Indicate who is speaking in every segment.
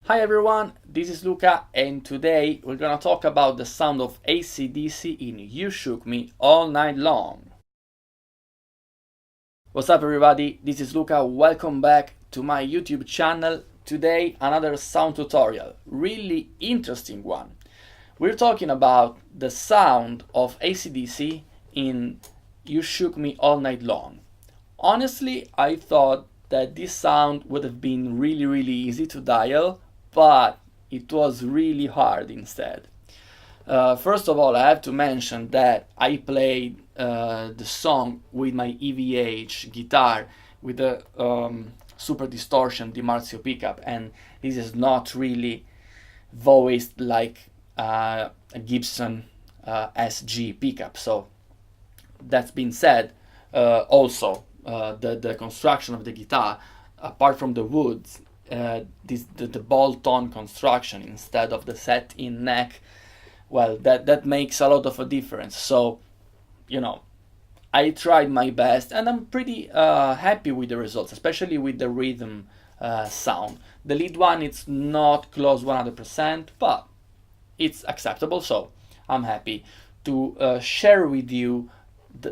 Speaker 1: Hi everyone, this is Luca and today we're gonna talk about the sound of AC/DC in You Shook Me All Night Long. What's up everybody, this is Luca, welcome back to my YouTube channel. Today another sound tutorial, really interesting one. We're talking about the sound of AC/DC in You Shook Me All Night Long. Honestly, I thought that this sound would have been really easy to dial, but it was really hard instead. First of all, I have to mention that I played the song with my EVH guitar with the super distortion DiMarzio pickup, and this is not really voiced like a Gibson SG pickup. So that's been said, also the construction of the guitar, apart from the woods, the bolt-on construction instead of the set-in neck, well, that makes a lot of a difference. So, you know, I tried my best and I'm pretty happy with the results, especially with the rhythm sound. The lead one, it's not close 100%, but it's acceptable, so I'm happy to share with you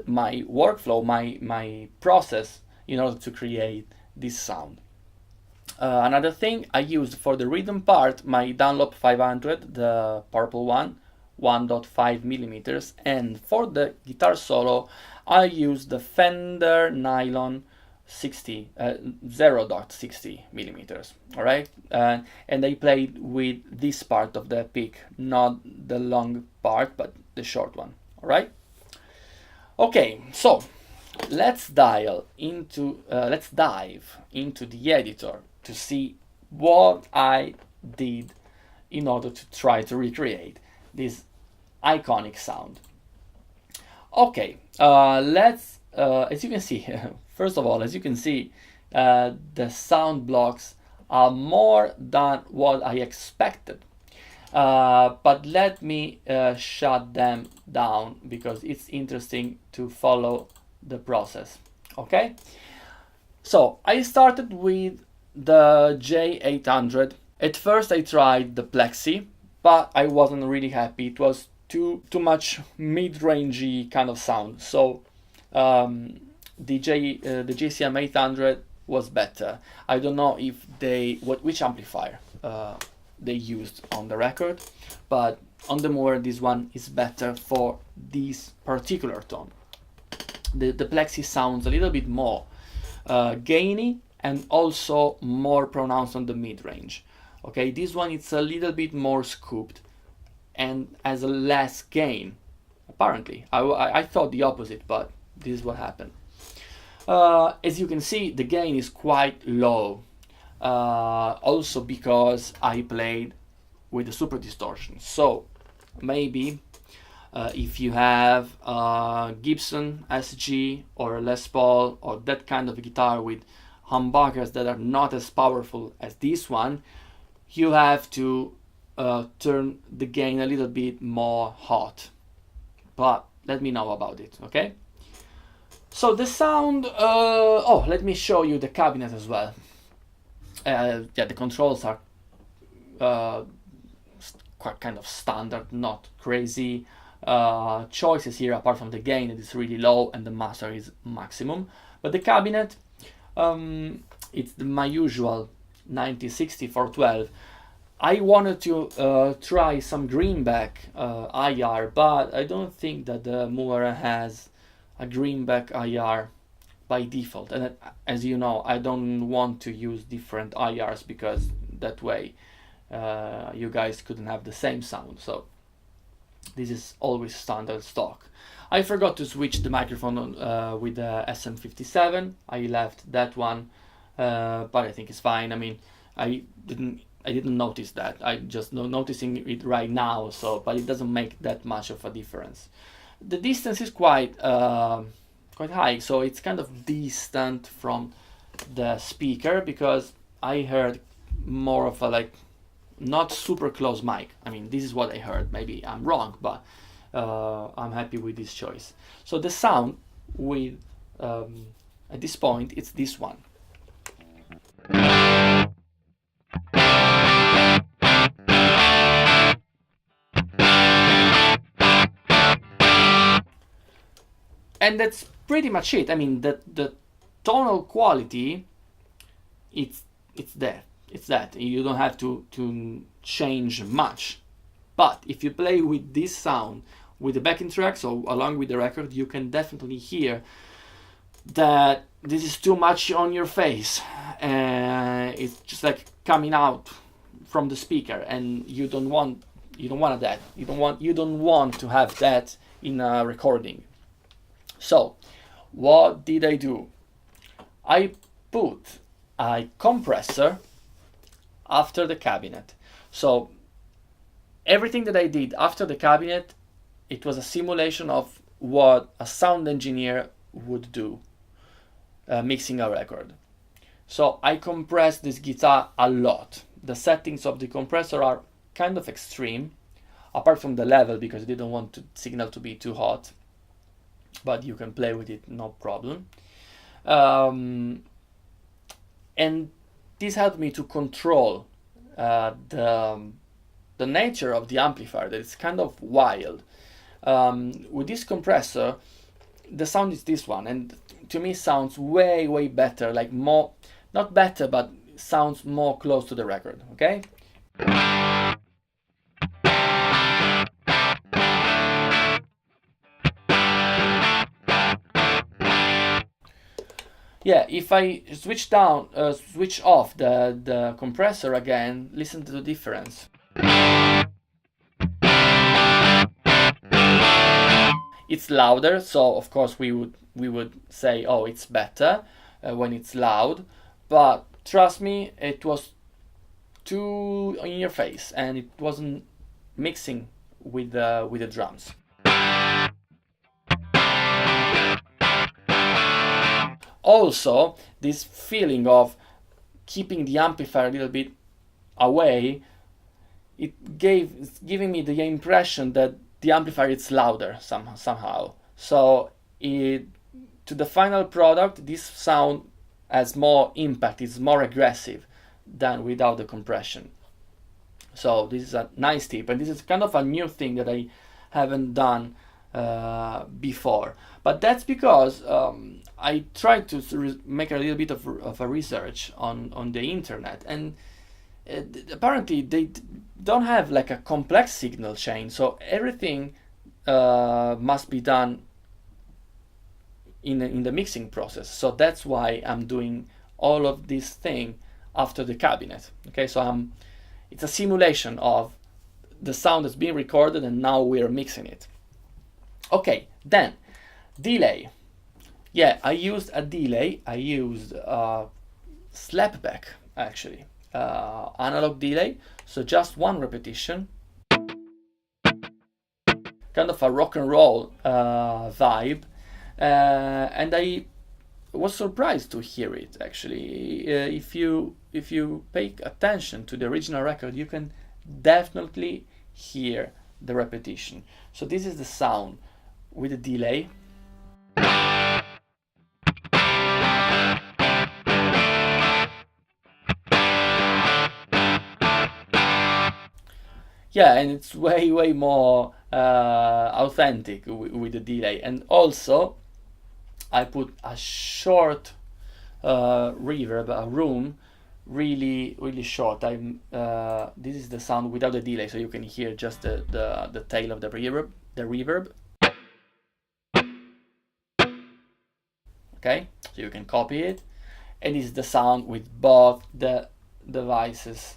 Speaker 1: my workflow, my process in order to create this sound. Another thing, I used for the rhythm part my Dunlop 500, the purple one, 1.5 millimeters, and for the guitar solo I used the Fender Nylon 0.60 millimeters. All right, and I played with this part of the pick, not the long part but the short one. All right. Okay, so let's dive into the editor to see what I did in order to try to recreate this iconic sound. Okay, let's, as you can see, first of all, as you can see, the sound blocks are more than what I expected. But let me shut them down because it's interesting to follow the process. Okay, so I started with the J800. At first I tried the Plexi, but I wasn't really happy. It was too much mid-rangey kind of sound. So the JCM 800 was better. I don't know if which amplifier they used on the record, but on the Mooer this one is better for this particular tone. The Plexi sounds a little bit more gainy and also more pronounced on the mid-range. Okay, this one it's a little bit more scooped and has a less gain. Apparently, I thought the opposite, but this is what happened. As you can see, the gain is quite low. Also because I played with the super distortion. So maybe if you have a Gibson SG or a Les Paul or that kind of guitar with humbuckers that are not as powerful as this one, you have to turn the gain a little bit more hot. But let me know about it, okay? So the sound, oh, let me show you the cabinet as well. Yeah, the controls are quite kind of standard, not crazy choices here, apart from the gain that is really low and the master is maximum. But the cabinet, it's my usual 90-60-412. I wanted to try some greenback IR, but I don't think that the Mooer has a greenback IR by default. And as you know, I don't want to use different IRs because that way you guys couldn't have the same sound. So this is always standard stock. I forgot to switch the microphone with the SM57. I left that one, but I think it's fine. I mean, I didn't notice that. I'm just noticing it right now. So, but it doesn't make that much of a difference. The distance is quite high, so it's kind of distant from the speaker because I heard more of a like not super close mic. I mean, this is what I heard. Maybe I'm wrong, but I'm happy with this choice. So the sound with at this point it's this one. And that's pretty much it. I mean, the tonal quality, it's there. It's that. You don't have to change much. But if you play with this sound with the backing track, so along with the record, you can definitely hear that this is too much on your face. It's just like coming out from the speaker, and you don't want that. You don't want to have that in a recording. So what did I do? I put a compressor after the cabinet. So everything that I did after the cabinet, it was a simulation of what a sound engineer would do mixing a record. So I compressed this guitar a lot. The settings of the compressor are kind of extreme, apart from the level, because I didn't want the signal to be too hot, but you can play with it, no problem. And this helped me to control the nature of the amplifier, that it's kind of wild. With this compressor, the sound is this one, and to me sounds way better, like more, not better, but sounds more close to the record, okay? Yeah, if I switch off the compressor again, listen to the difference. It's louder, so of course we would say, oh, it's better when it's loud, but trust me, it was too in your face, and it wasn't mixing with the drums. Also, this feeling of keeping the amplifier a little bit away, it's giving me the impression that the amplifier is louder somehow. So to the final product, this sound has more impact, it's more aggressive than without the compression. So this is a nice tip, and this is kind of a new thing that I haven't done before. But that's because I tried to make a little bit of a research on the internet, and apparently they don't have like a complex signal chain, so everything must be done in the mixing process. So that's why I'm doing all of this thing after the cabinet. Okay, so it's a simulation of the sound that's being recorded, and now we're mixing it. Okay, then delay. Yeah, I used a delay. I used slapback, actually, analog delay. So just one repetition, kind of a rock and roll vibe, and I was surprised to hear it. Actually, if you pay attention to the original record, you can definitely hear the repetition. So this is the sound with a delay. Yeah, and it's way more authentic with the delay. And also I put a short reverb, a room, really short. This is the sound without the delay, so you can hear just the tail of the reverb. Okay, so you can copy it, and this is the sound with both the devices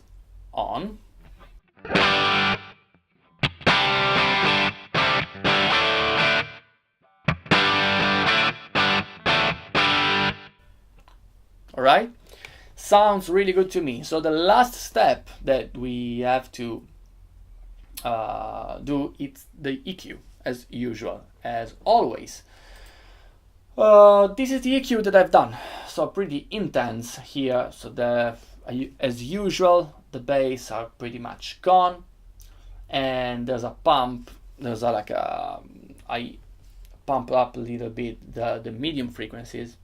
Speaker 1: on. Alright, sounds really good to me. So the last step that we have to do is the EQ, as usual, as always. This is the EQ that I've done, so pretty intense here. So as usual, the bass are pretty much gone, and there's a pump. I pump up a little bit the medium frequencies,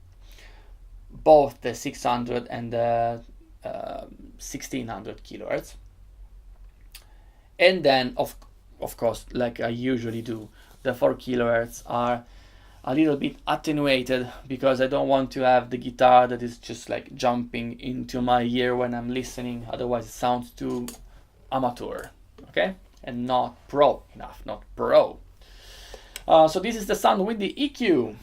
Speaker 1: both the 600 and the 1600 kilohertz, and then of course, like I usually do, the 4 kilohertz are a little bit attenuated because I don't want to have the guitar that is just like jumping into my ear when I'm listening, otherwise it sounds too amateur, okay, and not pro enough, not pro. So this is the sound with the EQ.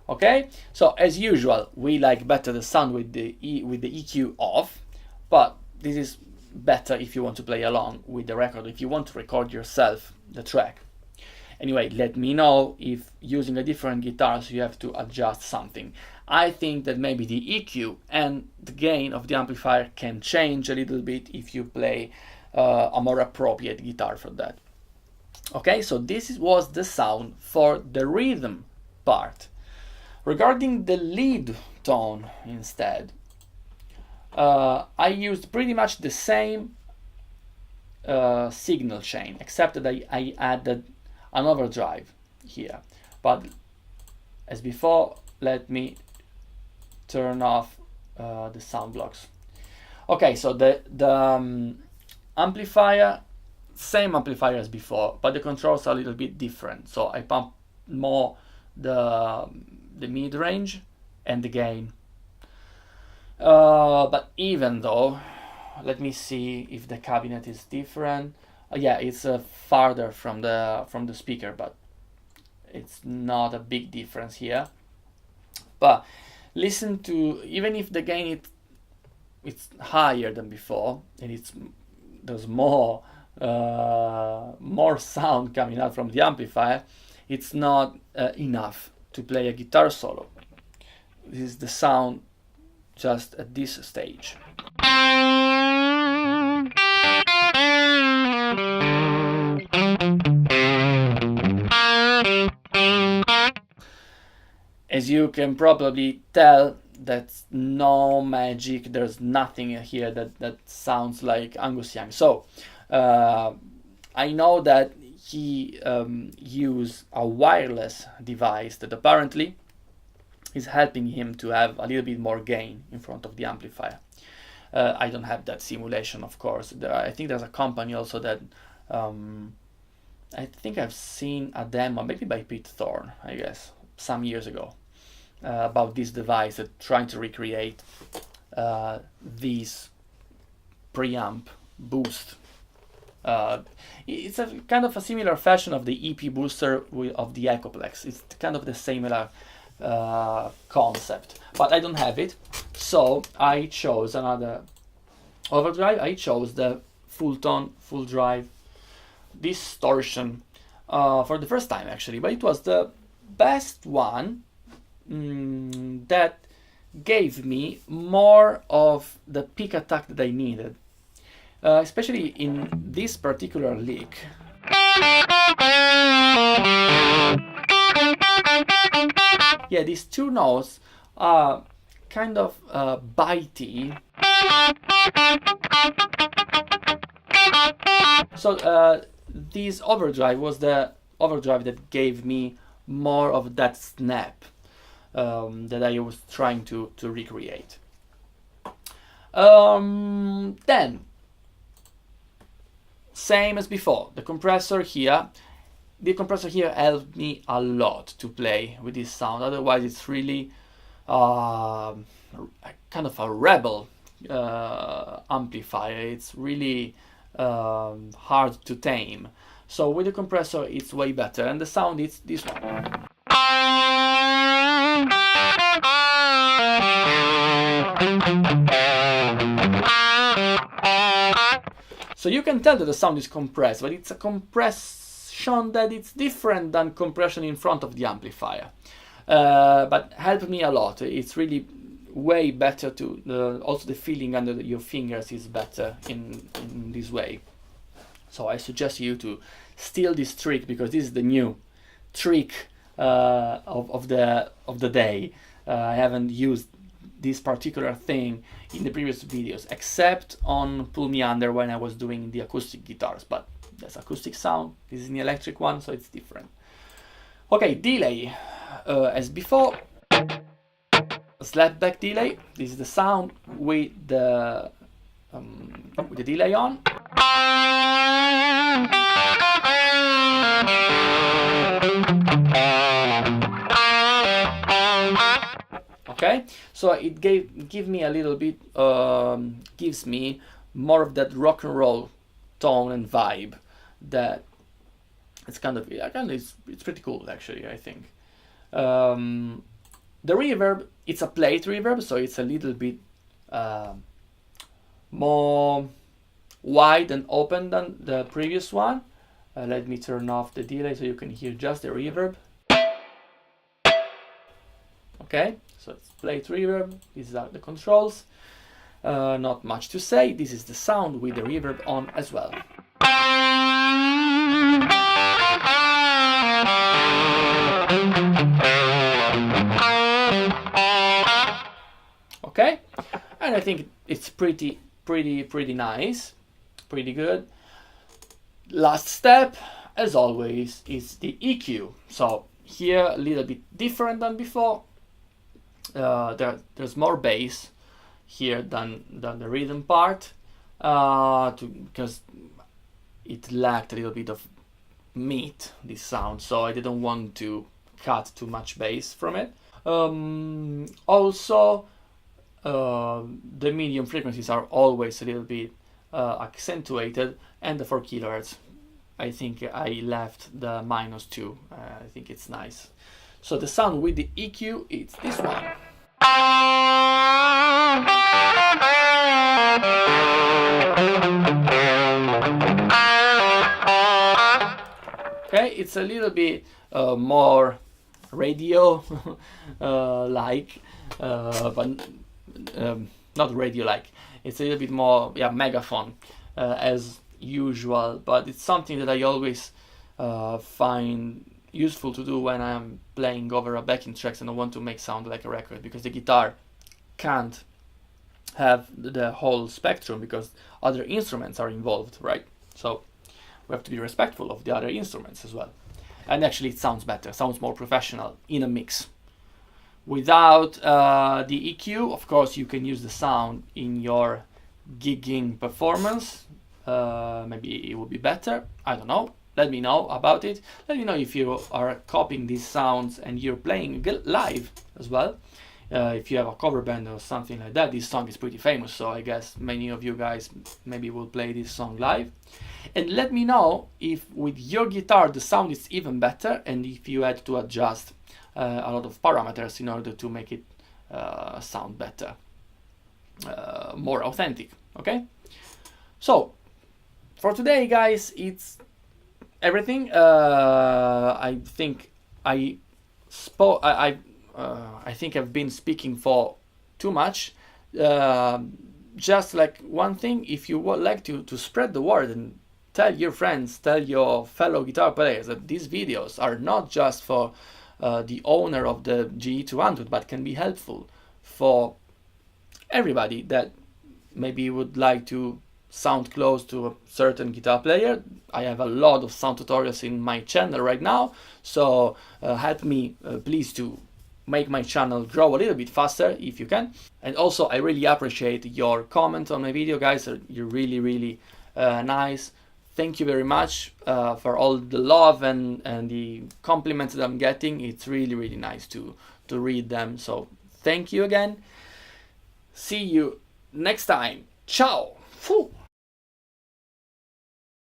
Speaker 1: Okay, so as usual, we like better the sound with the EQ off, but this is better if you want to play along with the record, if you want to record yourself the track. Anyway, let me know if using a different guitar so you have to adjust something. I think that maybe the EQ and the gain of the amplifier can change a little bit if you play a more appropriate guitar for that. Okay, so this was the sound for the rhythm part. Regarding the lead tone instead, I used pretty much the same signal chain, except that I added an overdrive here. But as before, let me turn off the sound blocks. Okay, so the amplifier, same amplifier as before, but the controls are a little bit different. So I pump more the mid-range and the gain. But even though, let me see if the cabinet is different. Yeah, it's farther from the speaker, but it's not a big difference here. But listen to, even if the gain it's higher than before, and there's more sound coming out from the amplifier, it's not enough to play a guitar solo. This is the sound just at this stage. As you can probably tell, that's no magic, there's nothing here that sounds like Angus Young. So I know that he used a wireless device that apparently is helping him to have a little bit more gain in front of the amplifier. I don't have that simulation, of course. I think there's a company also that I think I've seen a demo, maybe by Pete Thorne, I guess, some years ago, about this device that trying to recreate this preamp boost. It's a kind of a similar fashion of the EP booster of the Echoplex. It's kind of the similar concept, but I don't have it, so I chose another overdrive. I chose the full tone, full drive distortion for the first time actually, but it was the best one that gave me more of the peak attack that I needed, especially in this particular lick. Yeah, these two notes are kind of bitey. So this overdrive was the overdrive that gave me more of that snap that I was trying to recreate. Then, same as before, the compressor here. The compressor here helped me a lot to play with this sound. Otherwise, it's really kind of a rebel amplifier. It's really hard to tame. So with the compressor, it's way better, and the sound is this one. So you can tell that the sound is compressed, but it's a compression that it's different than compression in front of the amplifier. But helped me a lot. It's really way better to, also the feeling under your fingers is better in this way. So I suggest you to steal this trick, because this is the new trick of the day. I haven't used this particular thing in the previous videos, except on Pull Me Under when I was doing the acoustic guitars, but that's acoustic sound. This is an electric one, so it's different. Okay, delay. As before, slapback delay. This is the sound with the with the delay on. Okay, so it give me a little bit, gives me more of that rock and roll tone and vibe that it's kind of it's pretty cool actually, I think. The reverb, it's a plate reverb, so it's a little bit more wide and open than the previous one. Let me turn off the delay so you can hear just the reverb. Okay, so it's plate reverb, these are the controls. Not much to say, this is the sound with the reverb on as well. Okay, and I think it's pretty nice, pretty good. Last step, as always, is the EQ. So here a little bit different than before. There's more bass here than the rhythm part, because it lacked a little bit of meat, this sound, so I didn't want to cut too much bass from it. Also, the medium frequencies are always a little bit accentuated, and the 4 kHz, I think I left the -2. I think it's nice. So the sound with the EQ, it's this one. Okay, it's a little bit more radio like, but not radio like. It's a little bit more, yeah, megaphone as usual, but it's something that I always find useful to do when I'm playing over a backing tracks and I want to make sound like a record, because the guitar can't have the whole spectrum because other instruments are involved, right? So we have to be respectful of the other instruments as well. And actually it sounds better, sounds more professional in a mix. Without the EQ, of course, you can use the sound in your gigging performance. Maybe it would be better, I don't know. Let me know about it. Let me know if you are copying these sounds and you're playing live as well. If you have a cover band or something like that, this song is pretty famous, so I guess many of you guys maybe will play this song live. And let me know if with your guitar the sound is even better, and if you had to adjust a lot of parameters in order to make it sound better, more authentic. Okay, so for today, guys, it's everything. I think I think I've been speaking for too much. Just like one thing, if you would like to spread the word and tell your friends, tell your fellow guitar players that these videos are not just for the owner of the GE200, but can be helpful for everybody that maybe would like to sound close to a certain guitar player. I have a lot of sound tutorials in my channel right now, so help me please to make my channel grow a little bit faster if you can. And also I really appreciate your comment on my video, guys. You're really nice. Thank you very much for all the love and the compliments that I'm getting. It's really nice to read them, so thank you again. See you next time. Ciao. Phew.